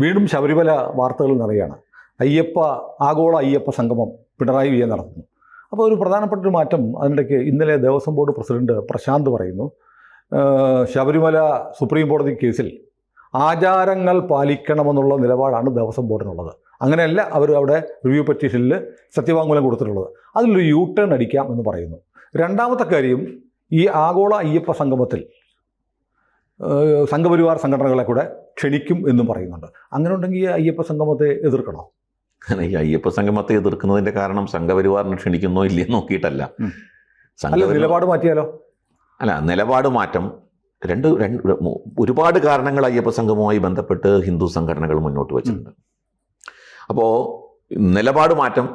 വീണ്ടും ശബരിമല വാർത്തകൾ നിറയാണ്. ആഗോള അയ്യപ്പ സംഗമം പിണറായി വിജയൻ നടത്തുന്നു. അപ്പോൾ ഒരു പ്രധാനപ്പെട്ട ഒരു മാറ്റം അതിനിടയ്ക്ക് ഇന്നലെ ദേവസ്വം ബോർഡ് പ്രസിഡന്റ് പ്രശാന്ത് പറയുന്നു, ശബരിമല സുപ്രീം കോടതി കേസിൽ ആചാരങ്ങൾ പാലിക്കണമെന്നുള്ള നിലപാടാണ് ദേവസ്വം ബോർഡിനുള്ളത്. അങ്ങനെയല്ല അവർ അവിടെ റിവ്യൂ പെറ്റീഷനിൽ സത്യവാങ്മൂലം കൊടുത്തിട്ടുള്ളത്. അതിലൊരു യൂ ടേൺ അടിക്കാം എന്ന് പറയുന്നു. രണ്ടാമത്തെ കാര്യം, ഈ ആഗോള അയ്യപ്പ സംഗമത്തിൽ സംഘപരിവാർ സംഘടനകളെ കൂടെ ക്ഷണിക്കും എന്നും പറയുന്നുണ്ട്. അങ്ങനെ ഉണ്ടെങ്കിൽ ഈ അയ്യപ്പ സംഗമത്തെ എതിർക്കണോ? ഈ അയ്യപ്പ സംഗമത്തെ എതിർക്കുന്നതിൻ്റെ കാരണം സംഘപരിവാറിനെ ക്ഷണിക്കുന്നോ ഇല്ലയോ നോക്കിയിട്ടല്ല. നിലപാട് മാറ്റിയാലോ? അല്ല, നിലപാട് മാറ്റം ഒരുപാട് കാരണങ്ങൾ അയ്യപ്പ സംഗമവുമായി ബന്ധപ്പെട്ട് ഹിന്ദു സംഘടനകൾ മുന്നോട്ട് വച്ചിട്ടുണ്ട്. അപ്പോൾ നിലപാട് മാറ്റം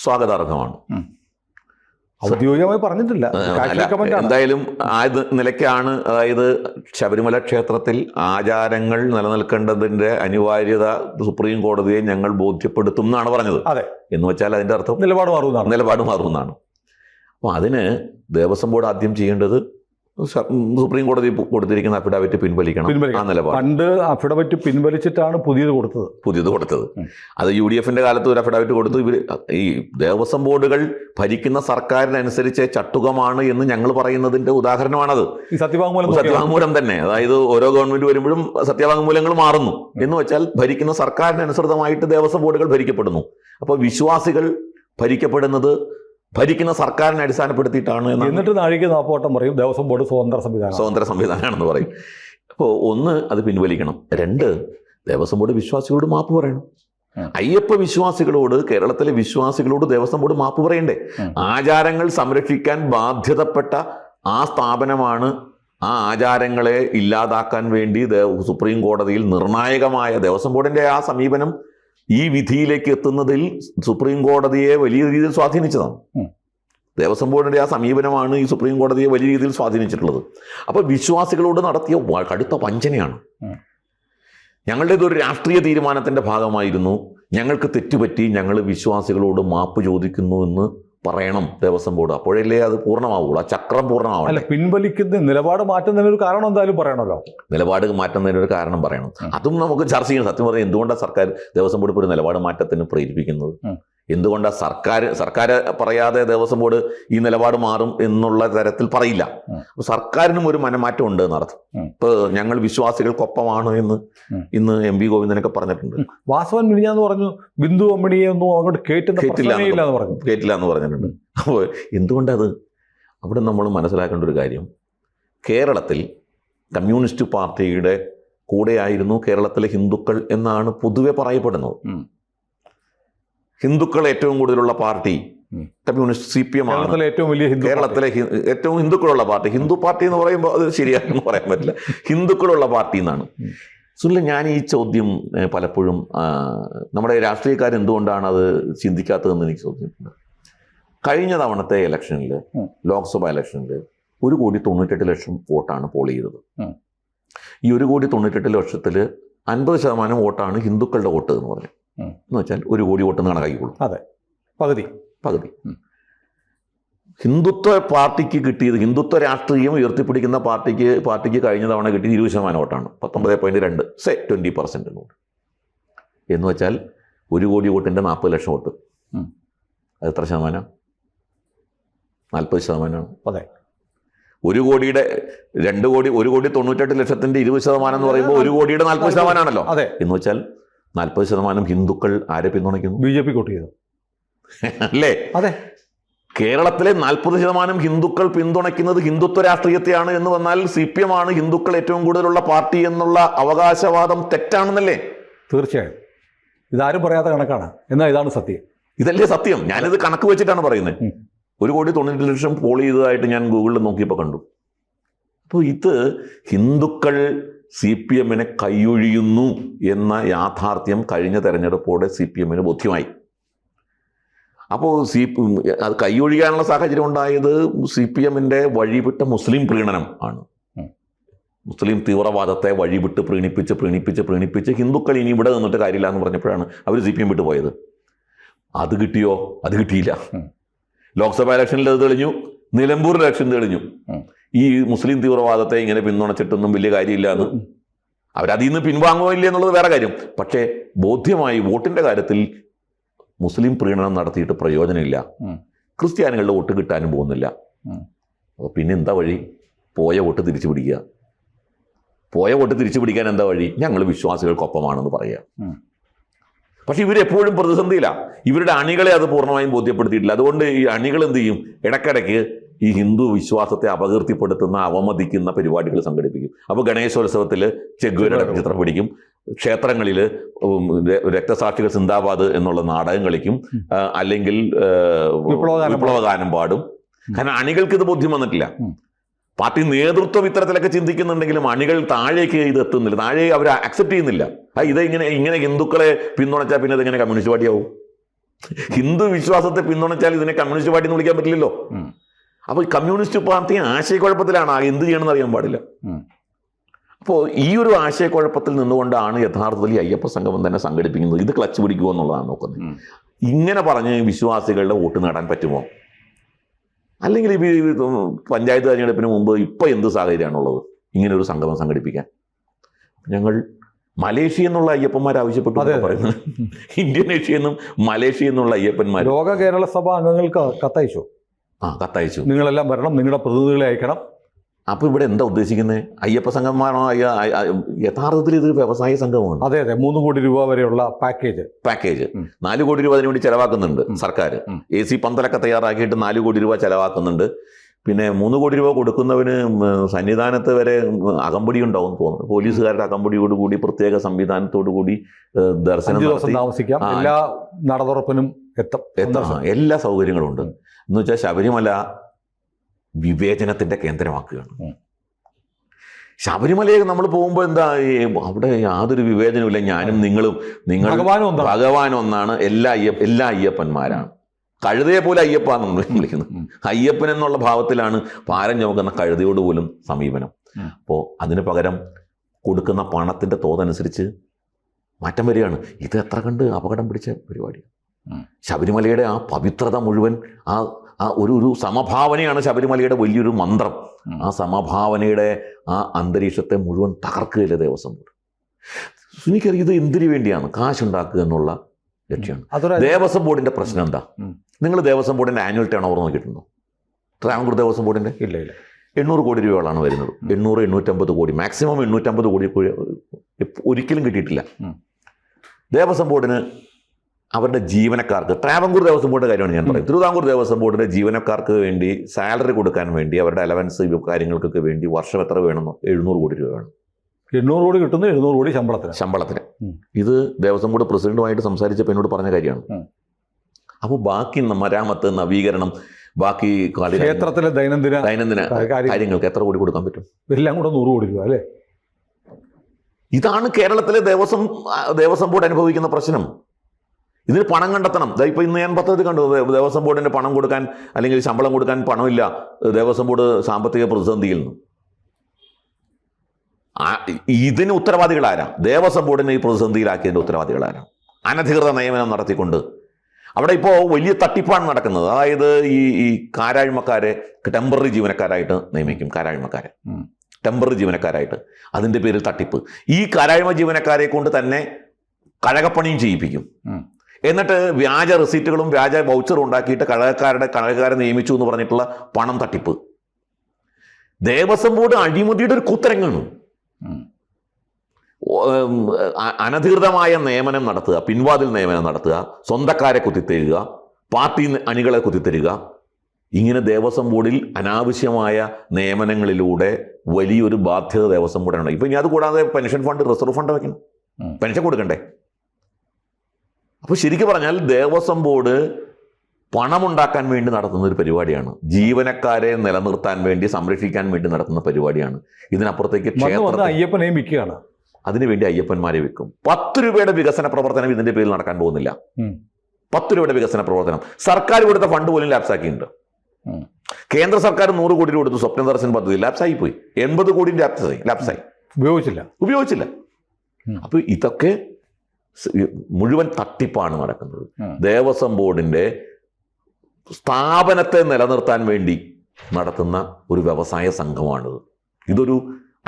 സ്വാഗതാർഹമാണ്. ഔദ്യോഗികമായി പറഞ്ഞിട്ടില്ല. എന്തായാലും ആ നിലയ്ക്കാണ്, അതായത് ശബരിമല ക്ഷേത്രത്തിൽ ആചാരങ്ങൾ നിലനിൽക്കേണ്ടതിന്റെ അനിവാര്യത സുപ്രീം കോടതിയെ ഞങ്ങൾ ബോധ്യപ്പെടുത്തും എന്നാണ് പറഞ്ഞത്. എന്ന് വെച്ചാൽ അതിന്റെ അർത്ഥം നിലപാട് മാറുമെന്നാണ്. അപ്പോൾ അതിന് ദേവസ്വം ബോർഡ് ആദ്യം ചെയ്യേണ്ടത് സുപ്രീം കോടതി കൊടുത്തിരിക്കുന്ന അഫിഡാവിറ്റ് പിൻവലിക്കണം. ആ നിലപാട് പണ്ട് അഫിഡാവിറ്റ് പിൻവലിച്ചിട്ടാണ് പുതിയത് കൊടുത്തത്. അത് UDFന്റെ കാലത്ത് ഒരു അഫിഡാവിറ്റ് കൊടുത്തു. ഈ ദേവസ്വം ബോർഡുകൾ ഭരിക്കുന്ന സർക്കാരിനനുസരിച്ച് ചട്ടുകമാണ് എന്ന് ഞങ്ങൾ പറയുന്നതിന്റെ ഉദാഹരണമാണത്. ഈ സത്യവാങ്മൂലം തന്നെ. അതായത് ഓരോ ഗവൺമെന്റ് വരുമ്പോഴും സത്യവാങ്മൂലങ്ങൾ മാറുന്നു. എന്ന് വെച്ചാൽ ഭരിക്കുന്ന സർക്കാരിനനുസൃതമായിട്ട് ദേവസ്വം ബോർഡുകൾ ഭരിക്കപ്പെടുന്നു. അപ്പോൾ വിശ്വാസികൾ ഭരിക്കുന്ന സർക്കാരിനെ അടിസ്ഥാനപ്പെടുത്തിയിട്ടാണ്. എന്നിട്ട് നാഴിക നാപ്പോട്ടം പറയും ദേവസ്വം ബോർഡ് സ്വതന്ത്ര സംവിധാനമാണെന്ന് പറയും. അപ്പോൾ ഒന്ന്, അത് പിൻവലിക്കണം. രണ്ട്, ദേവസ്വം ബോർഡ് വിശ്വാസികളോട് മാപ്പ് പറയണം. അയ്യപ്പ വിശ്വാസികളോട്, കേരളത്തിലെ വിശ്വാസികളോട് ദേവസ്വം ബോർഡ് മാപ്പ് പറയണ്ടേ? ആചാരങ്ങൾ സംരക്ഷിക്കാൻ ബാധ്യതപ്പെട്ട ആ സ്ഥാപനമാണ് ആ ആചാരങ്ങളെ ഇല്ലാതാക്കാൻ വേണ്ടി സുപ്രീം കോടതിയിൽ നിർണായകമായ ദേവസ്വം ബോർഡിന്റെ ആ സമീപനം ഈ വിധിയിലേക്ക് എത്തുന്നതിൽ സുപ്രീം കോടതിയെ വലിയ രീതിയിൽ സ്വാധീനിച്ചതാണ്. ദേവസ്വം ബോർഡിന്റെ ആ സമീപനമാണ് ഈ സുപ്രീം കോടതിയെ വലിയ രീതിയിൽ സ്വാധീനിച്ചിട്ടുള്ളത്. അപ്പോൾ വിശ്വാസികളോട് നടത്തിയ കടുത്ത വഞ്ചനയാണ്. ഞങ്ങളുടേതൊരു രാഷ്ട്രീയ തീരുമാനത്തിന്റെ ഭാഗമായിരുന്നു, ഞങ്ങൾക്ക് തെറ്റുപറ്റി, ഞങ്ങൾ വിശ്വാസികളോട് മാപ്പ് ചോദിക്കുന്നു എന്ന് പറയണം ദേവസ്വം ബോർഡ്. അപ്പോഴല്ലേ അത് പൂർണ്ണമാവുള്ളൂ, ആ ചക്രം പൂർണ്ണമാവും. അല്ല, പിൻവലിക്കുന്ന നിലപാട് മാറ്റുന്നതിനൊരു കാരണം എന്തായാലും പറയണമല്ലോ. നിലപാട് മാറ്റുന്നതിനൊരു കാരണം പറയണം. അതും നമുക്ക് ചർച്ച ചെയ്യണം. സത്യം പറഞ്ഞാൽ എന്തുകൊണ്ടാണ് സർക്കാർ ദേവസ്വം ബോർഡ് ഒരു നിലപാട് മാറ്റത്തിന് പ്രേരിപ്പിക്കുന്നത്? എന്തുകൊണ്ടാണ് സർക്കാർ പറയാതെ ദേവസ്വം ബോർഡ് ഈ നിലപാട് മാറും എന്നുള്ള തരത്തിൽ പറയില്ല? സർക്കാരിനും ഒരു മനമാറ്റം ഉണ്ട് എന്നർത്ഥം. ഇപ്പൊ ഞങ്ങൾ വിശ്വാസികൾക്കൊപ്പമാണ് എന്ന് ഇന്ന് MV ഗോവിന്ദനൊക്കെ പറഞ്ഞിട്ടുണ്ട്. വാസവൻ മിനിഞ്ഞാന്ന് പറഞ്ഞു ബിന്ദു അമ്മിണിയെ ഒന്നും അങ്ങോട്ട് കേട്ടില്ല എന്ന് പറഞ്ഞിട്ടുണ്ട്. അപ്പോൾ എന്തുകൊണ്ടത്? അവിടെ നമ്മൾ മനസ്സിലാക്കേണ്ട ഒരു കാര്യം, കേരളത്തിൽ കമ്മ്യൂണിസ്റ്റ് പാർട്ടിയുടെ കൂടെയായിരുന്നു കേരളത്തിലെ ഹിന്ദുക്കൾ എന്നാണ് പൊതുവെ പറയപ്പെടുന്നത്. ഹിന്ദുക്കൾ ഏറ്റവും കൂടുതലുള്ള പാർട്ടി കമ്മ്യൂണിസ്റ്റ് CPM ആണ്. കേരളത്തിലെ ഏറ്റവും ഹിന്ദുക്കളുള്ള പാർട്ടി. ഹിന്ദു പാർട്ടി എന്ന് പറയുമ്പോൾ അത് ശരിയാണെന്ന് പറയാൻ പറ്റില്ല. ഹിന്ദുക്കളുള്ള പാർട്ടി എന്നാണ്. സുനിൽ, ഞാൻ ഈ ചോദ്യം പലപ്പോഴും നമ്മുടെ രാഷ്ട്രീയക്കാർ എന്തുകൊണ്ടാണ് അത് ചിന്തിക്കാത്തതെന്ന് എനിക്ക് ചോദിച്ചിട്ടുണ്ട്. കഴിഞ്ഞ തവണത്തെ ഇലക്ഷനിൽ, ലോക്സഭാ ഇലക്ഷനിൽ 1,98,00,000 വോട്ടാണ് പോൾ ചെയ്തത്. ഈ 1,98,00,000 50% വോട്ടാണ് ഹിന്ദുക്കളുടെ വോട്ട് എന്ന് പറഞ്ഞു. എന്ന് വെച്ചാൽ 1 കോടി വോട്ടെന്ന് കണക്കാക്കിക്കോളൂ. അതെ, പകുതി. ഹിന്ദുത്വ പാർട്ടിക്ക് കിട്ടിയത്, ഹിന്ദുത്വ രാഷ്ട്രീയം ഉയർത്തിപ്പിടിക്കുന്ന പാർട്ടിക്ക് കഴിഞ്ഞ തവണ കിട്ടിയത് 20% വോട്ടാണ്. 19.2 20% വോട്ട്. എന്ന് വെച്ചാൽ 1 കോടി വോട്ടിൻ്റെ 40 ലക്ഷം വോട്ട്. അത് എത്ര ശതമാനം? 40%. അതെ. 1 കോടിയുടെ 1,98,00,000 20% എന്ന് പറയുമ്പോൾ 1 കോടിയുടെ 40% ആണല്ലോ. എന്ന് വെച്ചാൽ 40% ഹിന്ദുക്കൾ ആരെ പിന്തുണയ്ക്കുന്നു? BJP വോട്ട് ചെയ്തു അല്ലേ? അതെ. കേരളത്തിലെ 40% ഹിന്ദുക്കൾ പിന്തുണയ്ക്കുന്നത് ഹിന്ദുത്വ രാഷ്ട്രീയത്തെയാണ് എന്ന് വന്നാൽ CPM ആണ് ഹിന്ദുക്കൾ ഏറ്റവും കൂടുതലുള്ള പാർട്ടി എന്നുള്ള അവകാശവാദം തെറ്റാണെന്നല്ലേ? തീർച്ചയായും. ഇതാരും പറയാത്ത കണക്കാണ്. എന്നാൽ ഇതാണ് സത്യം. ഇതല്ലേ സത്യം? ഞാനിത് കണക്ക് വെച്ചിട്ടാണ് പറയുന്നത്. 1,98,00,000 പോൾ ചെയ്തതായിട്ട് ഞാൻ ഗൂഗിളിൽ നോക്കിയപ്പോൾ കണ്ടു. അപ്പോൾ ഇത് ഹിന്ദുക്കൾ CPMനെ കൈയൊഴിയുന്നു എന്ന യാഥാർത്ഥ്യം കഴിഞ്ഞ തെരഞ്ഞെടുപ്പോടെ CPMന് ബോധ്യമായി. അപ്പോൾ അത് കൈയൊഴിയാനുള്ള സാഹചര്യം ഉണ്ടായത് CPMന്റെ വഴിവിട്ട മുസ്ലിം പ്രീണനം ആണ്. മുസ്ലിം തീവ്രവാദത്തെ വഴിവിട്ട് പ്രീണിപ്പിച്ച് ഹിന്ദുക്കൾ ഇനി ഇവിടെ നിന്നിട്ട് കാര്യമില്ല എന്ന് പറഞ്ഞപ്പോഴാണ് അവർ CPM വിട്ടു പോയത്. അത് കിട്ടിയോ? അത് കിട്ടിയില്ല. ലോക്സഭാ ഇലക്ഷനിൽ അത് തെളിഞ്ഞു, നിലമ്പൂർ ഇലക്ഷൻ തെളിഞ്ഞു. ഈ മുസ്ലിം തീവ്രവാദത്തെ ഇങ്ങനെ പിന്തുണച്ചിട്ടൊന്നും വലിയ കാര്യമില്ല എന്ന്. അവരതിൽ നിന്ന് പിൻവാങ്ങുമോ ഇല്ല എന്നുള്ളത് വേറെ കാര്യം. പക്ഷേ ബോധ്യമായി വോട്ടിൻ്റെ കാര്യത്തിൽ മുസ്ലിം പ്രീണനം നടത്തിയിട്ട് പ്രയോജനമില്ല, ക്രിസ്ത്യാനികളുടെ വോട്ട് കിട്ടാനും പോകുന്നില്ല. അപ്പോൾ പിന്നെ എന്താ വഴി? പോയ വോട്ട് തിരിച്ചു പിടിക്കുക. പോയ വോട്ട് തിരിച്ചു പിടിക്കാൻ എന്താ വഴി? ഞങ്ങൾ വിശ്വാസികൾക്കൊപ്പമാണെന്ന് പറയുക. പക്ഷെ ഇവരെപ്പോഴും പ്രതിസന്ധിയിലാണ്. ഇവരുടെ അണികളെ അത് പൂർണ്ണമായും ബോധ്യപ്പെടുത്തിയിട്ടില്ല. അതുകൊണ്ട് ഈ അണികൾ എന്ത് ചെയ്യും? ഇടയ്ക്കിടയ്ക്ക് ഈ ഹിന്ദു വിശ്വാസത്തെ അപകീർത്തിപ്പെടുത്തുന്ന, അവമതിക്കുന്ന പരിപാടികൾ സംഘടിപ്പിക്കും. അപ്പോൾ ഗണേശോത്സവത്തിൽ ചെഗ്വേരയുടെ ചിത്രം പിടിക്കും, ക്ഷേത്രങ്ങളിൽ രക്തസാക്ഷികൾ സിന്ദാബാദ് എന്നുള്ള നാടകം കളിക്കും, അല്ലെങ്കിൽ വിപ്ലവഗാനം പാടും. കാരണം അണികൾക്ക് ഇത് ബോധ്യം വന്നിട്ടില്ല. പാർട്ടി നേതൃത്വം ഇത്തരത്തിലൊക്കെ ചിന്തിക്കുന്നുണ്ടെങ്കിലും അണികൾ താഴേക്ക് ഇത് എത്തുന്നില്ല, താഴെ അവർ അക്സെപ്റ്റ് ചെയ്യുന്നില്ല. ഇത് ഇങ്ങനെ ഹിന്ദുക്കളെ പിന്തുണച്ചാൽ പിന്നെ ഇതെങ്ങനെ കമ്മ്യൂണിസ്റ്റ് പാർട്ടിയാവും? ഹിന്ദു വിശ്വാസത്തെ പിന്തുണച്ചാൽ ഇതിനെ കമ്മ്യൂണിസ്റ്റ് പാർട്ടി എന്ന് വിളിക്കാൻ പറ്റില്ലല്ലോ. അപ്പോൾ കമ്മ്യൂണിസ്റ്റ് പാർട്ടി ആശയക്കുഴപ്പത്തിലാണ്, എന്ത് ചെയ്യണമെന്ന് അറിയാൻ പാടില്ല. അപ്പോൾ ഈ ഒരു ആശയക്കുഴപ്പത്തിൽ നിന്നുകൊണ്ടാണ് യഥാർത്ഥത്തിൽ ഈ അയ്യപ്പ സംഗമം തന്നെ സംഘടിപ്പിക്കുന്നത്. ഇത് ക്ലച്ച് പിടിക്കുമോ എന്നുള്ളതാണ് നോക്കുന്നത്. ഇങ്ങനെ പറഞ്ഞ് വിശ്വാസികളുടെ വോട്ട് നേടാൻ പറ്റുമോ? അല്ലെങ്കിൽ ഈ പഞ്ചായത്ത് തെരഞ്ഞെടുപ്പിന് മുമ്പ് ഇപ്പോൾ എന്ത് സാഹചര്യമാണുള്ളത് ഇങ്ങനെ ഒരു സംഗമം സംഘടിപ്പിക്കാൻ? ഞങ്ങൾ മലേഷ്യ എന്നുള്ള അയ്യപ്പന്മാർ ആവശ്യപ്പെട്ടു പറയുന്നത്. ഇന്തോനേഷ്യ എന്നും മലേഷ്യ എന്നുള്ള അയ്യപ്പന്മാർ ലോക കേരള സഭ അംഗങ്ങൾക്ക് കത്തയച്ചു. കത്തയച്ചു, നിങ്ങളെല്ലാം വരണം, നിങ്ങളുടെ പ്രതിനിധികളെ അയക്കണം. അപ്പോൾ ഇവിടെ എന്താ ഉദ്ദേശിക്കുന്നത്? അയ്യപ്പ സംഘമാണോ? യഥാർത്ഥത്തിൽ ഇത് വ്യവസായ സംഘമാണ്. അതെ, 3 കോടി രൂപ വരെയുള്ള പാക്കേജ് 4 കോടി രൂപ അതിനുവേണ്ടി ചെലവാക്കുന്നുണ്ട് സർക്കാർ. AC പന്തലൊക്കെ തയ്യാറാക്കിയിട്ട് 4 കോടി രൂപ ചെലവാക്കുന്നുണ്ട്. പിന്നെ 3 കോടി രൂപ കൊടുക്കുന്നവന് സന്നിധാനത്ത് വരെ അകമ്പടി ഉണ്ടാവും തോന്നുന്നു. പോലീസുകാരുടെ അകമ്പടിയോടുകൂടി പ്രത്യേക സംവിധാനത്തോടു കൂടി ദർശനം താമസിക്കാം, എല്ലാ നടതുറപ്പിനും എല്ലാ സൗകര്യങ്ങളും ഉണ്ട്. എന്ന് വെച്ചാൽ ശബരിമല വിവേചനത്തിൻ്റെ കേന്ദ്രമാക്കുകയാണ്. ശബരിമലയിൽ നമ്മൾ പോകുമ്പോൾ എന്താ, അവിടെ യാതൊരു വിവേചനമില്ല. ഞാനും നിങ്ങളും ഭഗവാൻ ഒന്നാണ്. എല്ലാ അയ്യപ്പന്മാരാണ്. കഴുതയെ പോലെ അയ്യപ്പ എന്ന് വിളിക്കുന്നത്. അയ്യപ്പൻ എന്നുള്ള ഭാവത്തിലാണ് ഭാരം ചുമക്കുന്ന കഴുതയോട് പോലും സമീപനം. അപ്പോൾ അതിന് പകരം കൊടുക്കുന്ന പണത്തിൻ്റെ തോതനുസരിച്ച് മാറ്റം വരികയാണ്. ഇത് എത്ര കണ്ട് അപകടം പിടിച്ച പരിപാടി. ശബരിമലയുടെ ആ പവിത്രത മുഴുവൻ, ആ ഒരു സമഭാവനയാണ് ശബരിമലയുടെ വലിയൊരു മന്ത്രം. ആ സമഭാവനയുടെ ആ അന്തരീക്ഷത്തെ മുഴുവൻ തകർക്കുകയില്ല ദേവസ്വം ബോർഡ്. എനിക്കറിയാം ഇത് എന്തിനു വേണ്ടിയാണ്? കാശുണ്ടാക്കുക എന്നുള്ള ലക്ഷ്യമാണ് ദേവസ്വം ബോർഡിൻ്റെ പ്രശ്നം. എന്താ, നിങ്ങൾ ദേവസ്വം ബോർഡിൻ്റെ ആനുവൽ ടേൺ ഓവർ നോക്കിയിട്ടുണ്ടോ? ട്രാവൻകൂർ ദേവസ്വം ബോർഡിൻ്റെ ഇല്ല 800 കോടി രൂപകളാണ് വരുന്നത്. 800-850 കോടി, മാക്സിമം 850 കോടി ഒരിക്കലും കിട്ടിയിട്ടില്ല. ദേവസ്വം ബോർഡിന് അവരുടെ ജീവനക്കാർക്ക്, ട്രാവൻകൂർ ദേവസ്വം ബോർഡിൻ്റെ കാര്യമാണ് ഞാൻ പറയുന്നത്, തിരുവിതാംകൂർ ദേവസ്വം ബോർഡിൻ്റെ ജീവനക്കാർക്ക് വേണ്ടി സാലറി കൊടുക്കാൻ വേണ്ടി, അവരുടെ അലവൻസ് കാര്യങ്ങൾക്കൊക്കെ വേണ്ടി വർഷം എത്ര വേണമെന്നോ? 700 കോടി രൂപ വേണം. 800 കോടി കിട്ടുന്നു, 700 കോടി ശമ്പളത്തിന്. ഇത് ദേവസ്വം ബോർഡ് പ്രസിഡന്റുമായിട്ട് സംസാരിച്ചപ്പോൾ എന്നോട് പറഞ്ഞ കാര്യമാണ്. അപ്പോൾ ബാക്കി മരാമത്ത്, നവീകരണം, ബാക്കി ക്ഷേത്രത്തിലെ ദൈനംദിന കാര്യങ്ങൾക്ക് എത്ര കോടി കൊടുക്കാൻ പറ്റും? എല്ലാം കൂടെ 100 കോടി രൂപ അല്ലേ? ഇതാണ് കേരളത്തിലെ ദേവസ്വം ബോർഡ് അനുഭവിക്കുന്ന പ്രശ്നം. ഇതിന് പണം കണ്ടെത്തണം. ഇപ്പോൾ ഇന്ന് ഞാൻ പത്രത്തിൽ കണ്ടു, ദേവസ്വം ബോർഡിന് പണം കൊടുക്കാൻ അല്ലെങ്കിൽ ശമ്പളം കൊടുക്കാൻ പണമില്ല, ദേവസ്വം ബോർഡ് സാമ്പത്തിക പ്രതിസന്ധിയിൽ നിന്ന്. ഇതിന് ഉത്തരവാദികളാരാ? ദേവസ്വം ബോർഡിനെ ഈ പ്രതിസന്ധിയിലാക്കിയതിൻ്റെ ഉത്തരവാദികളാരാ? അനധികൃത നിയമനം നടത്തിക്കൊണ്ട് അവിടെ ഇപ്പോൾ വലിയ തട്ടിപ്പാണ് നടക്കുന്നത്. അതായത് ഈ കാരാഴ്മക്കാരെ ടെമ്പററി ജീവനക്കാരായിട്ട് നിയമിക്കും. ടെമ്പററി ജീവനക്കാരായിട്ട്, അതിൻ്റെ പേരിൽ തട്ടിപ്പ്. ഈ കാരാഴ്മ ജീവനക്കാരെ കൊണ്ട് തന്നെ കഴകപ്പണിയും ചെയ്യിപ്പിക്കും. എന്നിട്ട് വ്യാജ റെസീറ്റുകളും വ്യാജ വൗച്ചറും ഉണ്ടാക്കിയിട്ട് കഴകക്കാരെ നിയമിച്ചു എന്ന് പറഞ്ഞിട്ടുള്ള പണം തട്ടിപ്പ്. ദേവസ്വം ബോർഡ് അഴിമതിയുടെ ഒരു കൂത്തരങ്ങാണ്. അനധികൃതമായ നിയമനം നടത്തുക, പിൻവാതിൽ നിയമനം നടത്തുക, സ്വന്തക്കാരെ കുത്തിത്തരുക, പാർട്ടി അണികളെ കുത്തിത്തരുക. ഇങ്ങനെ ദേവസ്വം ബോർഡിൽ അനാവശ്യമായ നിയമനങ്ങളിലൂടെ വലിയൊരു ബാധ്യത ദേവസ്വം ബോർഡിനുണ്ട്. ഇപ്പം ഇനി അതുകൂടാതെ പെൻഷൻ ഫണ്ട്, റിസർവ് ഫണ്ട് വയ്ക്കണം, പെൻഷൻ കൊടുക്കണ്ടേ? അപ്പോൾ ശരിക്കും പറഞ്ഞാൽ ദേവസ്വം ബോർഡ് പണമുണ്ടാക്കാൻ വേണ്ടി നടത്തുന്ന ഒരു പരിപാടിയാണ്. ജീവനക്കാരെ നിലനിർത്താൻ വേണ്ടി, സംരക്ഷിക്കാൻ വേണ്ടി നടത്തുന്ന പരിപാടിയാണ്. ഇതിനപ്പുറത്തേക്ക് അയ്യപ്പനെയും വിൽക്കുകയാണ്. അതിനുവേണ്ടി അയ്യപ്പന്മാരെ വിൽക്കും. 10 രൂപയുടെ വികസന പ്രവർത്തനം ഇതിൻ്റെ പേരിൽ നടക്കാൻ പോകുന്നില്ല. 10 രൂപയുടെ വികസന പ്രവർത്തനം സർക്കാർ കൊടുത്ത ഫണ്ട് പോലും ലാപ്സാക്കിയിട്ടുണ്ട്. കേന്ദ്ര സർക്കാർ 100 കോടി രൂപ കൊടുത്തു സ്വപ്ന ദർശൻ പദ്ധതി, ലാപ്സായി പോയി. 80 കോടി ലാപ്സായി, ഉപയോഗിച്ചില്ല. അപ്പോൾ ഇതൊക്കെ മുഴുവൻ തട്ടിപ്പാണ് നടക്കുന്നത്. ദേവസ്വം ബോർഡിൻ്റെ സ്ഥാപനത്തെ നിലനിർത്താൻ വേണ്ടി നടത്തുന്ന ഒരു വ്യവസായ സംഘമാണിത്. ഇതൊരു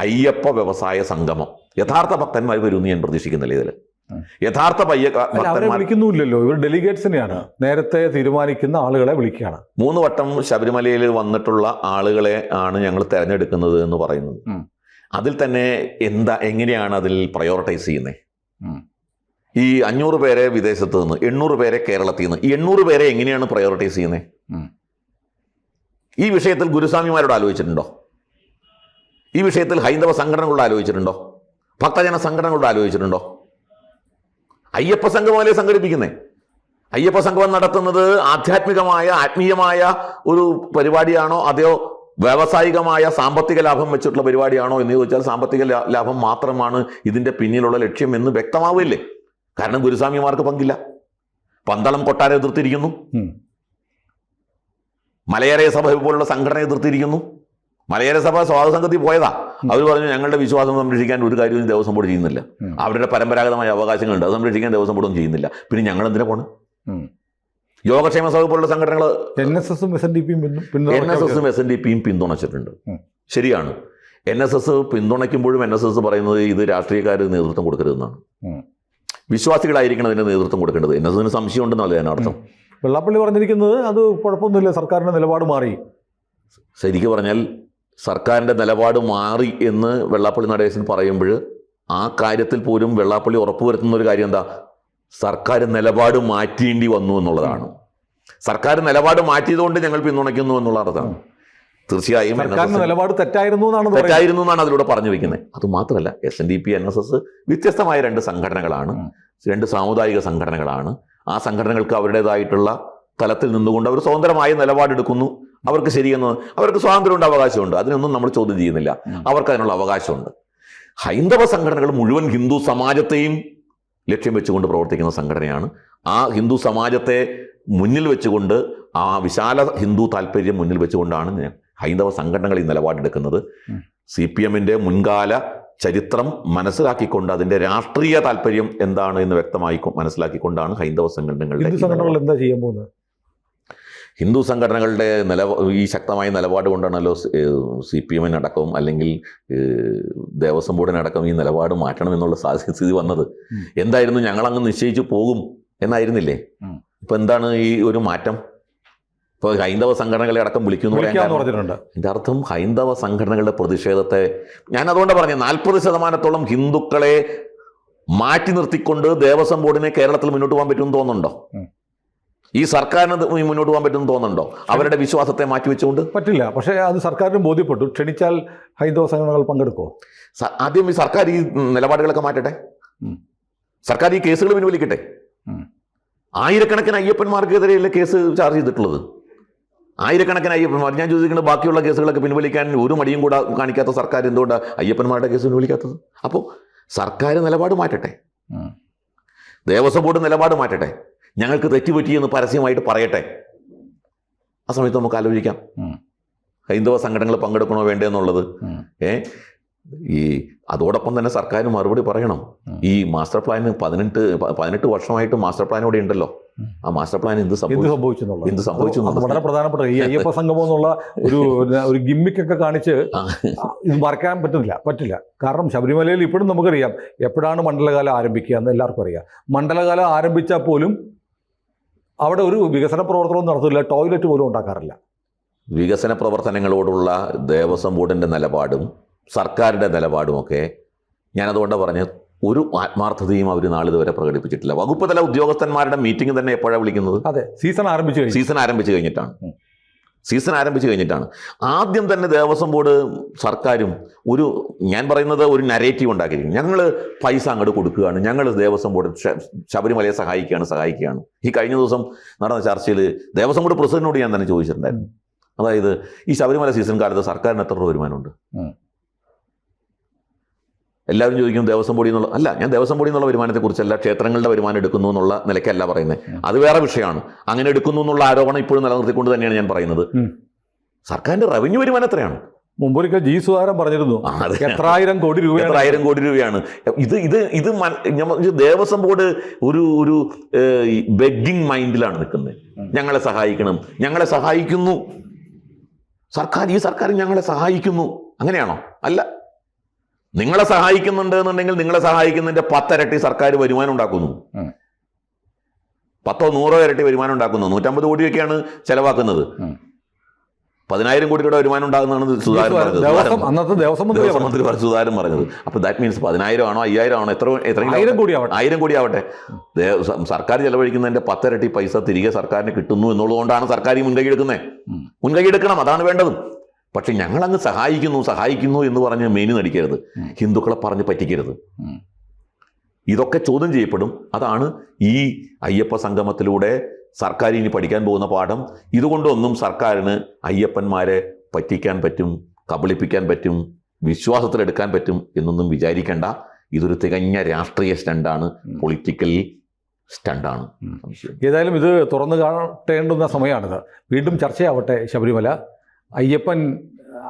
അയ്യപ്പ വ്യവസായ സംഗമം. യഥാർത്ഥ ഭക്തന്മാർ വരുമെന്ന് ഞാൻ പ്രതീക്ഷിക്കുന്നില്ല ഇതിൽ. യഥാർത്ഥ അവരെ വിളിക്കുന്നില്ലല്ലോ, ഇവർ ഡെലിഗേറ്റ്സിനെയാണ് നേരത്തെ തീരുമാനിക്കുന്ന ആളുകളെ വിളിക്കുകയാണ്. 3 വട്ടം ശബരിമലയിൽ വന്നിട്ടുള്ള ആളുകളെ ആണ് ഞങ്ങൾ തിരഞ്ഞെടുക്കുന്നത് എന്ന് പറയുന്നത്. അതിൽ തന്നെ എങ്ങനെയാണ് അതിൽ പ്രയോറിറ്റൈസ് ചെയ്യുന്നത്? ഈ 500 പേരെ വിദേശത്ത് നിന്ന്, 800 പേരെ കേരളത്തിൽ നിന്ന്, ഈ 800 പേരെ എങ്ങനെയാണ് പ്രയോറിറ്റൈസ് ചെയ്യുന്നത്? ഈ വിഷയത്തിൽ ഗുരുസ്വാമിമാരോട് ആലോചിച്ചിട്ടുണ്ടോ? ഈ വിഷയത്തിൽ ഹൈന്ദവ സംഘടനകളോട് ആലോചിച്ചിട്ടുണ്ടോ? ഭക്തജന സംഘടനകളോട് ആലോചിച്ചിട്ടുണ്ടോ? അയ്യപ്പ സംഗമമല്ലേ സംഘടിപ്പിക്കുന്നത്? അയ്യപ്പ സംഗമം നടത്തുന്നത് ആധ്യാത്മികമായ ആത്മീയമായ ഒരു പരിപാടിയാണോ അതെയോ വ്യാവസായികമായ സാമ്പത്തിക ലാഭം വെച്ചിട്ടുള്ള പരിപാടിയാണോ എന്ന് ചോദിച്ചാൽ സാമ്പത്തിക ലാഭം മാത്രമാണ് ഇതിൻ്റെ പിന്നിലുള്ള ലക്ഷ്യം എന്ന് വ്യക്തമാവില്ലേ? കാരണം ഗുരുസ്വാമിമാർക്ക് പങ്കില്ല. പന്തളം കൊട്ടാരം എതിർത്തിരിക്കുന്നു, മലയര സഭ പോലുള്ള സംഘടന എതിർത്തിരിക്കുന്നു. മലയര സഭ സ്വാതന്ത്ര്യത്തിൽ പോയതാ. അവർ പറഞ്ഞു ഞങ്ങളുടെ വിശ്വാസം സംരക്ഷിക്കാൻ ഒരു കാര്യവും ദേവസ്വം ബോർഡ് ചെയ്യുന്നില്ല. അവരുടെ പരമ്പരാഗതമായ അവകാശങ്ങളുണ്ട്, അത് സംരക്ഷിക്കാൻ ദേവസ്വം ബോർഡും ചെയ്യുന്നില്ല. പിന്നെ ഞങ്ങൾ എന്തിനാ പോണ്? യോഗക്ഷേമ സഭ പോലുള്ള സംഘടനകൾ NSS-ഉം SNDPയും പിന്തുണച്ചിട്ടുണ്ട്. ശരിയാണ്. NSS പിന്തുണയ്ക്കുമ്പോഴും NSS പറയുന്നത് ഇത് രാഷ്ട്രീയക്കാർ നേതൃത്വം കൊടുക്കരുതെന്നാണ്. വിശ്വാസികളായിരിക്കണം അതിന് നേതൃത്വം കൊടുക്കേണ്ടത്. NSS-ന് സംശയം ഉണ്ടെന്നല്ലേ അതിനർത്ഥം. വെള്ളാപ്പള്ളി പറഞ്ഞിരിക്കുന്നത് അത് കുഴപ്പമൊന്നുമില്ല, സർക്കാരിൻ്റെ നിലപാട് മാറി. ശരിക്കും പറഞ്ഞാൽ സർക്കാരിൻ്റെ നിലപാട് മാറി എന്ന് വെള്ളാപ്പള്ളി നടേശൻ പറയുമ്പോൾ ആ കാര്യത്തിൽ പോലും വെള്ളാപ്പള്ളി ഉറപ്പുവരുത്തുന്ന ഒരു കാര്യം എന്താ? സർക്കാർ നിലപാട് മാറ്റേണ്ടി വന്നു എന്നുള്ളതാണ്. സർക്കാർ നിലപാട് മാറ്റിയതുകൊണ്ട് ഞങ്ങൾ പിന്തുണയ്ക്കുന്നു എന്നുള്ള അർത്ഥമാണ്. തീർച്ചയായും നിലപാട് തെറ്റായിരുന്നു എന്നാണ് അതിലൂടെ പറഞ്ഞു വെക്കുന്നത്. അതുമാത്രമല്ല, SNDP NSS വ്യത്യസ്തമായ 2 സംഘടനകളാണ്, 2 സാമുദായിക സംഘടനകളാണ്. ആ സംഘടനകൾക്ക് അവരുടേതായിട്ടുള്ള തലത്തിൽ നിന്നുകൊണ്ട് അവർ സ്വതന്ത്രമായ നിലപാടെടുക്കുന്നു. അവർക്ക് ശരിയെന്ന്, അവർക്ക് സ്വാതന്ത്ര്യമുണ്ട്, അവകാശമുണ്ട്. അതിനൊന്നും നമ്മൾ ചോദ്യം ചെയ്യുന്നില്ല. അവർക്ക് അതിനുള്ള അവകാശമുണ്ട്. ഹൈന്ദവ സംഘടനകൾ മുഴുവൻ ഹിന്ദു സമാജത്തെയും ലക്ഷ്യം വെച്ചുകൊണ്ട് പ്രവർത്തിക്കുന്ന സംഘടനയാണ്. ആ ഹിന്ദു സമാജത്തെ മുന്നിൽ വെച്ചുകൊണ്ട്, ആ വിശാല ഹിന്ദു താല്പര്യം മുന്നിൽ വെച്ചുകൊണ്ടാണ് ഹൈന്ദവ സംഘടനകൾ ഈ നിലപാടെടുക്കുന്നത്. CPM-ന്റെ മുൻകാല ചരിത്രം മനസ്സിലാക്കിക്കൊണ്ട് അതിൻ്റെ രാഷ്ട്രീയ താല്പര്യം എന്താണ് എന്ന് വ്യക്തമായി മനസ്സിലാക്കിക്കൊണ്ടാണ് ഹൈന്ദവ സംഘടനകളുടെ എന്താ ചെയ്യാൻ പോകുന്നത്? ഹിന്ദു സംഘടനകളുടെ ഈ ശക്തമായ നിലപാട് കൊണ്ടാണല്ലോ CPM-നടക്കം അല്ലെങ്കിൽ ദേവസ്വം ബോർഡിനടക്കം ഈ നിലപാട് മാറ്റണം എന്നുള്ള സ്ഥിതി വന്നത്. എന്തായിരുന്നു, ഞങ്ങളങ്ങ് നിശ്ചയിച്ചു പോകും എന്നായിരുന്നില്ലേ? ഇപ്പം എന്താണ് ഈ ഒരു മാറ്റം? ഇപ്പോൾ ഹൈന്ദവ സംഘടനകളെ അടക്കം വിളിക്കുന്നു പറഞ്ഞിട്ടുണ്ട്. എൻ്റെ അർത്ഥം ഹൈന്ദവ സംഘടനകളുടെ പ്രതിഷേധത്തെ ഞാൻ അതുകൊണ്ട് പറഞ്ഞു, 40% ഹിന്ദുക്കളെ മാറ്റി നിർത്തിക്കൊണ്ട് ദേവസ്വം ബോർഡിനെ കേരളത്തിൽ മുന്നോട്ട് പോകാൻ പറ്റുമെന്ന് തോന്നുന്നുണ്ടോ? ഈ സർക്കാരിന് മുന്നോട്ട് പോകാൻ പറ്റുമെന്ന് തോന്നുന്നുണ്ടോ? അവരുടെ വിശ്വാസത്തെ മാറ്റിവെച്ചുകൊണ്ട് പറ്റില്ല. പക്ഷേ അത് സർക്കാരിനും ബോധ്യപ്പെട്ടു. ക്ഷണിച്ചാൽ ഹൈന്ദവ സംഘടനകൾ പങ്കെടുക്കുമോ? ആദ്യം ഈ സർക്കാർ ഈ നിലപാടുകളൊക്കെ മാറ്റട്ടെ. സർക്കാർ ഈ കേസുകൾ പിൻവലിക്കട്ടെ. ആയിരക്കണക്കിന് അയ്യപ്പന്മാർക്കെതിരെയല്ലേ കേസ് ചാർജ് ചെയ്തിട്ടുള്ളത്? ആയിരക്കണക്കിന് അയ്യപ്പന്മാർ. ഞാൻ ചോദിക്കുന്നത്, ബാക്കിയുള്ള കേസുകളൊക്കെ പിൻവലിക്കാൻ ഒരു മടിയും കൂടെ കാണിക്കാത്ത സർക്കാർ എന്തുകൊണ്ടാണ് അയ്യപ്പന്മാരുടെ കേസ് പിൻവലിക്കാത്തത്? അപ്പോൾ സർക്കാർ നിലപാട് മാറ്റട്ടെ, ദേവസ്വം ബോർഡ് നിലപാട് മാറ്റട്ടെ, ഞങ്ങൾക്ക് തെറ്റുപറ്റിയെന്ന് പരസ്യമായിട്ട് പറയട്ടെ. ആ സമയത്ത് നമുക്ക് ആലോചിക്കാം ഹൈന്ദവ സംഘടനകൾ പങ്കെടുക്കണോ വേണ്ടേ എന്നുള്ളത്. അതോടൊപ്പം തന്നെ സർക്കാരിന് മറുപടി പറയണം. ഈ മാസ്റ്റർ പ്ലാന് 18 വർഷമായിട്ട് മാസ്റ്റർ പ്ലാൻ ഇവിടെ ഉണ്ടല്ലോ. ആ മാസ്റ്റർ പ്ലാൻ എന്ത് സംഭവിച്ചു? വളരെ പ്രധാനപ്പെട്ട ഈ അയ്യപ്പ സംഗമം എന്നുള്ള ഒരു ഗിമ്മിക്കൊക്കെ കാണിച്ച് ഇത് മറക്കാൻ പറ്റില്ല. കാരണം ശബരിമലയിൽ ഇപ്പോഴും നമുക്കറിയാം എപ്പോഴാണ് മണ്ഡലകാലം ആരംഭിക്കുക എന്ന് എല്ലാവർക്കും അറിയാം. മണ്ഡലകാലം ആരംഭിച്ചാൽ പോലും അവിടെ ഒരു വികസന പ്രവർത്തനവും നടത്തില്ല, ടോയ്ലറ്റ് പോലും ഉണ്ടാക്കാറില്ല. വികസന പ്രവർത്തനങ്ങളോടുള്ള ദേവസ്വം ബോർഡിൻ്റെ നിലപാടും സർക്കാരിൻ്റെ നിലപാടുമൊക്കെ ഞാനതുകൊണ്ടാണ് പറഞ്ഞത്, ഒരു ആത്മാർത്ഥതയും അവർ നാളിതുവരെ പ്രകടിപ്പിച്ചിട്ടില്ല. വകുപ്പ് തല ഉദ്യോഗസ്ഥന്മാരുടെ മീറ്റിംഗ് തന്നെ എപ്പോഴാണ് വിളിക്കുന്നത്? അതെ, സീസൺ ആരംഭിച്ചു കഴിഞ്ഞിട്ടാണ്. ആദ്യം തന്നെ ദേവസ്വം ബോർഡ് സർക്കാരും ഞാൻ പറയുന്നത് ഒരു നരേറ്റീവ് ഉണ്ടാക്കിയിരിക്കും. ഞങ്ങൾ പൈസ അങ്ങോട്ട് കൊടുക്കുകയാണ്, ഞങ്ങൾ ദേവസ്വം ബോർഡ് ശബരിമലയെ സഹായിക്കുകയാണ്. ഈ കഴിഞ്ഞ ദിവസം നടന്ന ചർച്ചയിൽ ദേവസ്വം ബോർഡ് പ്രസിഡന്റിനോട് ഞാൻ തന്നെ ചോദിച്ചിട്ടുണ്ടായിരുന്നു. അതായത് ഈ ശബരിമല സീസൺ കാലത്ത് സർക്കാരിന് എത്ര രൂപ വരുമാനമുണ്ട്? എല്ലാവരും ചോദിക്കും ദേവസ്വം ബോർഡിൽ നിന്നുള്ള. അല്ല, ഞാൻ ദേവസ്വം ബോർഡിൽ നിന്നുള്ള വരുമാനത്തെക്കുറിച്ചല്ല, ക്ഷേത്രങ്ങളുടെ വരുമാനം എടുക്കുന്നു എന്നുള്ള നിലയ്ക്കല്ല പറയുന്നത്. അത് വേറെ വിഷയമാണ്. അങ്ങനെ എടുക്കുന്നു എന്നുള്ള ആരോപണം ഇപ്പോഴും നിലനിർത്തിക്കൊണ്ട് തന്നെയാണ് ഞാൻ പറയുന്നത്. സർക്കാരിൻ്റെ റവന്യൂ വരുമാനം എത്രയാണ്? മുമ്പൊരിക്കൽ ജി സുധാകരൻ പറഞ്ഞിരുന്നു 1000 കോടി രൂപയാണ്. ഇത് ദേവസ്വം ബോർഡ് ഒരു ബെഗ്ഗിങ് മൈൻഡിലാണ് നിൽക്കുന്നത്. ഞങ്ങളെ സഹായിക്കണം, ഞങ്ങളെ സഹായിക്കുന്നു സർക്കാർ, ഈ സർക്കാർ ഞങ്ങളെ സഹായിക്കുന്നു. അങ്ങനെയാണോ? അല്ല. നിങ്ങളെ സഹായിക്കുന്നുണ്ട് എന്നുണ്ടെങ്കിൽ നിങ്ങളെ സഹായിക്കുന്നതിന്റെ 10 ഇരട്ടി സർക്കാർ വരുമാനം ഉണ്ടാക്കുന്നു. 10 100 ഇരട്ടി വരുമാനം ഉണ്ടാക്കുന്നു. 150 കോടിയൊക്കെയാണ് ചെലവാക്കുന്നത്. 10,000 കോടി രൂപയുടെ വരുമാനം ഉണ്ടാകുന്നതാണ് സുധാകരൻ പറഞ്ഞത്. അന്നത്തെ ദേവസ്വം മന്ത്രി സുധാകരൻ പറഞ്ഞത്. അപ്പൊ ദാറ്റ് മീൻസ് 10,000 ആണോ 5,000 ആണോ എത്ര 1000 കോടി ആവട്ടെ, സർക്കാർ ചെലവഴിക്കുന്നതിന്റെ 10 ഇരട്ടി പൈസ തിരികെ സർക്കാരിന് കിട്ടുന്നു എന്നുള്ളതുകൊണ്ടാണ് സർക്കാർ ഈ മുൻകൈ എടുക്കുന്നത്. മുൻകൈ എടുക്കണം, അതാണ് വേണ്ടതും. പക്ഷെ ഞങ്ങളങ്ങ് സഹായിക്കുന്നു എന്ന് പറഞ്ഞ് മേനി നടിക്കരുത്, ഹിന്ദുക്കളെ പറഞ്ഞ് പറ്റിക്കരുത്. ഇതൊക്കെ ചോദ്യം ചെയ്യപ്പെടും. അതാണ് ഈ അയ്യപ്പ സംഗമത്തിലൂടെ സർക്കാർ ഇനി പഠിക്കാൻ പോകുന്ന പാഠം. ഇതുകൊണ്ടൊന്നും സർക്കാരിന് അയ്യപ്പന്മാരെ പറ്റിക്കാൻ പറ്റും, കബളിപ്പിക്കാൻ പറ്റും, വിശ്വാസത്തിലെടുക്കാൻ പറ്റും എന്നൊന്നും വിചാരിക്കേണ്ട. ഇതൊരു തികഞ്ഞ രാഷ്ട്രീയ സ്റ്റണ്ടാണ്, പൊളിറ്റിക്കൽ സ്റ്റണ്ടാണ്. ഏതായാലും ഇത് തുറന്നു കാണേണ്ടുന്ന സമയമാണിത്. വീണ്ടും ചർച്ചയാവട്ടെ ശബരിമല. അയ്യപ്പൻ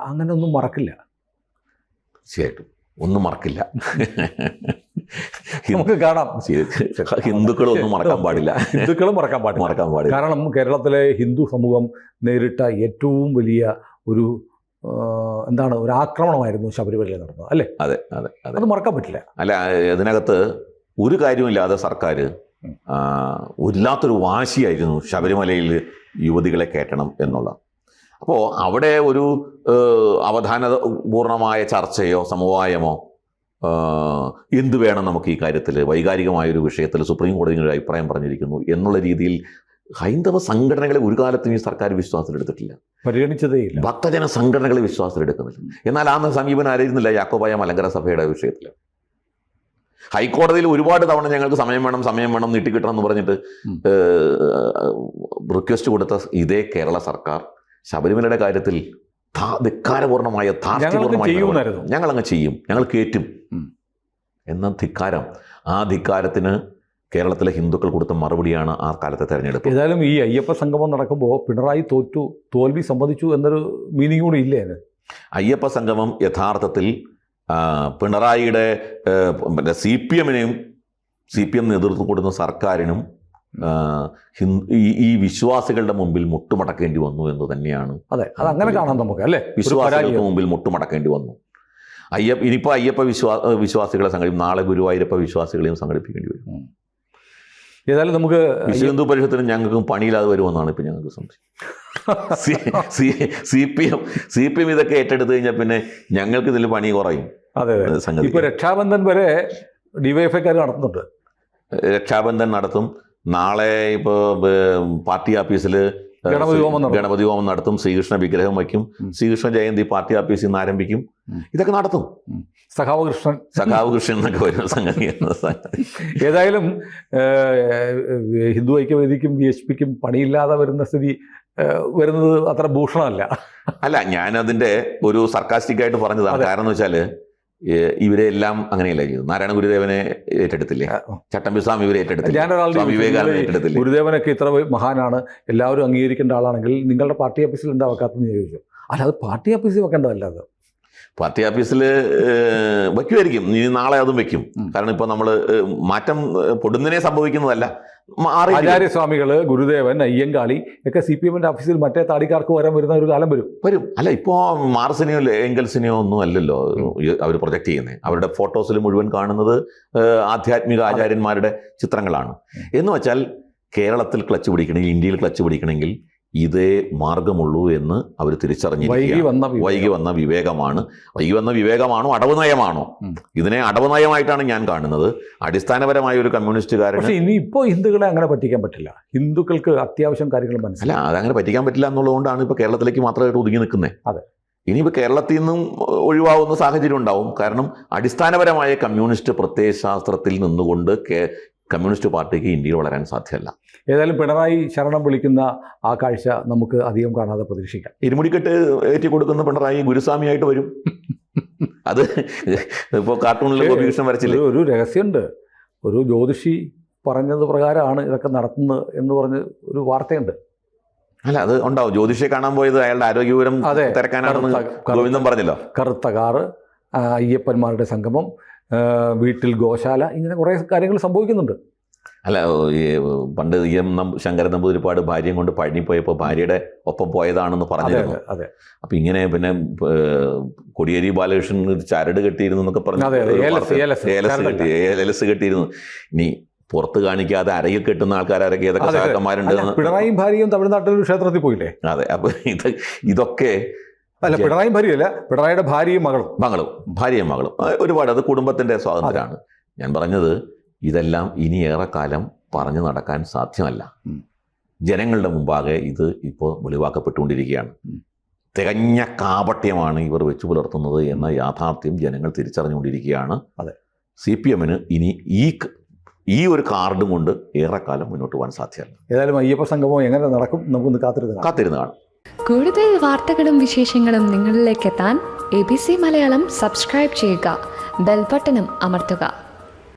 അങ്ങനെയൊന്നും മറക്കില്ല, തീർച്ചയായിട്ടും ഒന്നും മറക്കില്ല. നമുക്ക് കാണാം. ഹിന്ദുക്കളൊന്നും മറക്കാൻ പാടില്ല, ഹിന്ദുക്കളും മറക്കാൻ പാടില്ല. കാരണം കേരളത്തിലെ ഹിന്ദു സമൂഹം നേരിട്ട ഏറ്റവും വലിയ ഒരു ഒരു ആക്രമണമായിരുന്നു ശബരിമലയിൽ നടന്നത്, അല്ലേ? അതെ, അത് മറക്കാൻ പറ്റില്ല. അല്ല, അതിനകത്ത് ഒരു കാര്യമില്ലാതെ സർക്കാർ വല്ലാത്തൊരു വാശിയായിരുന്നു ശബരിമലയിൽ യുവതികളെ കയറ്റണം എന്നുള്ള. അപ്പോൾ അവിടെ ഒരു അവധാനപൂർണമായ ചർച്ചയോ സമവായമോ എന്ത് വേണം നമുക്ക് ഈ കാര്യത്തിൽ, വൈകാരികമായൊരു വിഷയത്തിൽ സുപ്രീം കോടതി ഒരു അഭിപ്രായം പറഞ്ഞിരിക്കുന്നു എന്നുള്ള രീതിയിൽ ഹൈന്ദവ സംഘടനകളെ ഒരു കാലത്തും ഈ സർക്കാർ വിശ്വാസത്തിലെടുത്തിട്ടില്ല, പരിഗണിച്ചതേയില്ല. ഭക്തജന സംഘടനകളെ വിശ്വാസത്തിലെടുക്കുന്നില്ല. എന്നാൽ ആ സമീപനം ആയിരുന്നില്ല യാക്കോബായ മലങ്കര സഭയുടെ വിഷയത്തിൽ. ഹൈക്കോടതിയിൽ ഒരുപാട് തവണ ഞങ്ങൾക്ക് സമയം വേണം നീട്ടിക്കിട്ടണം എന്ന് പറഞ്ഞിട്ട് റിക്വസ്റ്റ് കൊടുത്ത ഇതേ കേരള സർക്കാർ ശബരിമലയുടെ കാര്യത്തിൽ ധിക്കാരപൂർണമായ ഞങ്ങളങ്ങ് ചെയ്യും, ഞങ്ങൾ കേറ്റും എന്ന ധിക്കാരം, ആ ധിക്കാരത്തിന് കേരളത്തിലെ ഹിന്ദുക്കൾ കൊടുത്ത മറുപടിയാണ് ആ കാലത്തെ തെരഞ്ഞെടുപ്പ്. ഏതായാലും ഈ അയ്യപ്പ സംഗമം നടക്കുമ്പോൾ പിണറായി തോൽവി സമ്മതിച്ചു എന്നൊരു മീനിങ് കൂടി ഇല്ലേ? അയ്യപ്പ സംഗമം യഥാർത്ഥത്തിൽ പിണറായിയുടെ CPM നേതൃത്വം കൊടുക്കുന്ന സർക്കാരിനും ഈ വിശ്വാസികളുടെ മുമ്പിൽ മുട്ടുമടക്കേണ്ടി വന്നു എന്ന് തന്നെയാണ്. അതെ, അതങ്ങനെ കാണാം നമുക്ക്, അല്ലേ? വിശ്വാസികൾക്ക് മുമ്പിൽ മുട്ടുമടക്കേണ്ടി വന്നു. ഇനിയിപ്പോൾ അയ്യപ്പ വിശ്വാസികളെ സംഘടിപ്പിക്കും, നാളെ ഗുരുവായൂരപ്പ വിശ്വാസികളെയും സംഘടിപ്പിക്കേണ്ടി വരും. ഏതായാലും നമുക്ക് ഹിന്ദു പരിഷത്തിനും ഞങ്ങൾക്കും പണിയില്ലാതെ വരുമെന്നാണ് ഇപ്പം ഞങ്ങൾക്ക് സംശയം. CPM ഇതൊക്കെ ഏറ്റെടുത്ത് കഴിഞ്ഞാൽ പിന്നെ ഞങ്ങൾക്ക് ഇതിൽ പണി കുറയും. അതെ, ഇപ്പോൾ രക്ഷാബന്ധൻ വരെ ഡിവൈഎഫ്ഐക്കാർ നടത്തുന്നുണ്ട്. രക്ഷാബന്ധൻ നടത്തും. നാളെ ഇപ്പോൾ പാർട്ടി ഓഫീസിൽ ഗണപതി ഹോമം നടത്തും, ശ്രീകൃഷ്ണ വിഗ്രഹം വയ്ക്കും, ശ്രീകൃഷ്ണ ജയന്തി പാർട്ടി ഓഫീസിൽ നിന്ന് ആരംഭിക്കും. ഇതൊക്കെ നടത്തും. സഖാവ് കൃഷ്ണൻ എന്നൊക്കെ വരുന്ന സംഗതി. ഏതായാലും ഹിന്ദു ഐക്യവേദിക്കും BHPക്കും പണിയില്ലാതെ വരുന്ന സ്ഥിതി വരുന്നത് അത്ര ഭൂഷണമല്ല. അല്ല, ഞാനതിൻ്റെ ഒരു സർക്കാസ്റ്റിക്കായിട്ട് പറഞ്ഞതാണ്. കാരണം എന്ന് വെച്ചാൽ ഇവരെ എല്ലാം അങ്ങനെയല്ല ചെയ്തു. നാരായണ ഗുരുദേവനെ ഏറ്റെടുത്തില്ലേ, ചട്ടമ്പി സ്വാമി ഇവരെ ഏറ്റെടുത്തില്ല, വിവേകാനന്ദ ഏറ്റെടുത്തില്ല. ഗുരുദേവനൊക്കെ ഇത്ര മഹാനാണ്, എല്ലാവരും അംഗീകരിക്കേണ്ട ആളാണെങ്കിൽ നിങ്ങളുടെ പാർട്ടി ഓഫീസിൽ എന്താ വെക്കാത്തെന്ന് ചോദിച്ചു. അല്ല, അത് പാർട്ടി ഓഫീസിൽ വെക്കേണ്ടതല്ല. അത് പാർട്ടി ഓഫീസിൽ വയ്ക്കുമായിരിക്കും, ഇനി നാളെ അതും വെക്കും. കാരണം ഇപ്പോൾ നമ്മൾ മാറ്റം പൊടുന്നതിനെ സംഭവിക്കുന്നതല്ല. ആചാര്യസ്വാമികൾ, ഗുരുദേവൻ, അയ്യങ്കാളി ഒക്കെ CPMന്റെ ഓഫീസിൽ മറ്റേ താടിക്കാർക്ക് വരുന്ന ഒരു കാലം വരും. അല്ല, ഇപ്പോൾ മാർസിനെയോ എംഗൽസിനെയോ ഒന്നും അല്ലല്ലോ അവർ പ്രൊജക്റ്റ് ചെയ്യുന്നത്. അവരുടെ ഫോട്ടോസിൽ മുഴുവൻ കാണുന്നത് ആധ്യാത്മിക ആചാര്യന്മാരുടെ ചിത്രങ്ങളാണ്. എന്ന് വെച്ചാൽ കേരളത്തിൽ ക്ലച്ച് പിടിക്കണമെങ്കിൽ, ഇന്ത്യയിൽ ക്ലച്ച് പിടിക്കണമെങ്കിൽ ഇതേ മാർഗമുള്ളൂ എന്ന് അവർ തിരിച്ചറിഞ്ഞിരിക്കുകയാണ്. വൈകി വന്ന വിവേകമാണോ അടവ് നയമാണോ? ഇതിനെ അടവ് നയമായിട്ടാണ് ഞാൻ കാണുന്നത്. അടിസ്ഥാനപരമായ ഒരു കമ്മ്യൂണിസ്റ്റുകാരൻ. പക്ഷേ ഇനിയിപ്പോൾ ഹിന്ദുക്കളെ അങ്ങനെ പറ്റിക്കാൻ പറ്റില്ല. ഹിന്ദുക്കൾക്ക് അത്യാവശ്യം കാര്യങ്ങൾ മനസ്സിലായി. അല്ല, അതങ്ങനെ പറ്റിക്കാൻ പറ്റില്ല എന്നുള്ളതുകൊണ്ടാണ് ഇപ്പോൾ കേരളത്തിലേക്ക് മാത്രമായിട്ട് ഒതുങ്ങി നിൽക്കുന്നത്. അതെ, ഇനിയിപ്പോൾ കേരളത്തിൽ നിന്നും ഒഴിവാകുന്ന സാഹചര്യം ഉണ്ടാവും. കാരണം അടിസ്ഥാനപരമായ കമ്മ്യൂണിസ്റ്റ് പ്രത്യയശാസ്ത്രത്തിൽ നിന്നുകൊണ്ട് കമ്മ്യൂണിസ്റ്റ് പാർട്ടിക്ക് ഇന്ത്യയിൽ വളരാൻ സാധ്യമല്ല. ഏതായാലും പിണറായി ശരണം വിളിക്കുന്ന ആ കാഴ്ച നമുക്ക് അധികം കാണാതെ പ്രതീക്ഷിക്കാം. ഇരുമുടിക്കെട്ട് ഏറ്റി കൊടുക്കുന്ന പിണറായി ഗുരുസ്വാമിയായിട്ട് വരും. അത് ഇപ്പോൾ കാർട്ടൂണിൽ ഗോപികൃഷ്ണൻ വരച്ചില്ലേ? ഒരു രഹസ്യമുണ്ട്. ഒരു ജ്യോതിഷി പറഞ്ഞത് പ്രകാരമാണ് ഇതൊക്കെ നടത്തുന്നത് എന്ന് പറഞ്ഞ് ഒരു വാർത്തയുണ്ട്. അല്ല, അത് ഉണ്ടാവും. ജ്യോതിഷിയെ കാണാൻ പോയത് അയാളുടെ ആരോഗ്യവിവരം തിരക്കാനാണെന്ന് ഗോവിന്ദൻ പറഞ്ഞല്ലോ. കറുത്ത കാറ്, അയ്യപ്പന്മാരുടെ സംഗമം, വീട്ടിൽ ഗോശാല, ഇങ്ങനെ കുറേ കാര്യങ്ങൾ സംഭവിക്കുന്നുണ്ട്. അല്ല, ഈ പണ്ട് ശങ്കരൻ നമ്പൂതിരിപ്പാട് ഭാര്യയും കൊണ്ട് പഴനി പോയപ്പോൾ ഭാര്യയുടെ ഒപ്പം പോയതാണെന്ന് പറഞ്ഞിരുന്നു. അതെ. അപ്പം ഇങ്ങനെ പിന്നെ കോടിയേരി ബാലകൃഷ്ണൻ ഒരു ചരട് കെട്ടിയിരുന്നു എന്നൊക്കെ പറഞ്ഞു, ഏലസ് കെട്ടിയിരുന്നു. ഇനി പുറത്ത് കാണിക്കാതെ അരയിൽ കെട്ടുന്ന ആൾക്കാരൊക്കെ ഏതൊക്കെ സഹാക്കന്മാരുണ്ട്. പിണറായിയും ഭാര്യയും തമിഴ്നാട്ടിൽ ഒരു ക്ഷേത്രത്തിൽ പോയില്ലേ? അതെ. അപ്പം ഇതൊക്കെ അല്ല, പിണറായിയും ഭാര്യയല്ല, പിണറായിയുടെ ഭാര്യയും മകളും ഭാര്യയും മകളും ഒരുപാട്, അത് കുടുംബത്തിൻ്റെ സ്വാതന്ത്ര്യമാണ്. ഞാൻ പറഞ്ഞത് ഇതെല്ലാം ഇനി ഏറെക്കാലം പറഞ്ഞു നടക്കാൻ സാധ്യമല്ല. ജനങ്ങളുടെ മുമ്പാകെ ഇത് ഇപ്പോൾ വെളിവാക്കപ്പെട്ടുകൊണ്ടിരിക്കുകയാണ്. തികഞ്ഞ കാപട്യമാണ് ഇവർ വെച്ചു പുലർത്തുന്നത് എന്ന യാഥാർത്ഥ്യം ജനങ്ങൾ തിരിച്ചറിഞ്ഞുകൊണ്ടിരിക്കുകയാണ്. അതെ. CPM-ന് ഇനി ഈ ഒരു കാർഡും കൊണ്ട് ഏറെക്കാലം മുന്നോട്ട് പോകാൻ സാധ്യമല്ല. ഏതായാലും അയ്യപ്പ സംഗമം എങ്ങനെ നടക്കും നമുക്കൊന്ന് കാത്തിരുന്ന് കാണാം. കൂടുതൽ വാർത്തകളും വിശേഷങ്ങളും നിങ്ങളിലേക്ക് എത്താൻ ABC മലയാളം സബ്സ്ക്രൈബ് ചെയ്യുക, ബെൽ ബട്ടണും അമർത്തുക.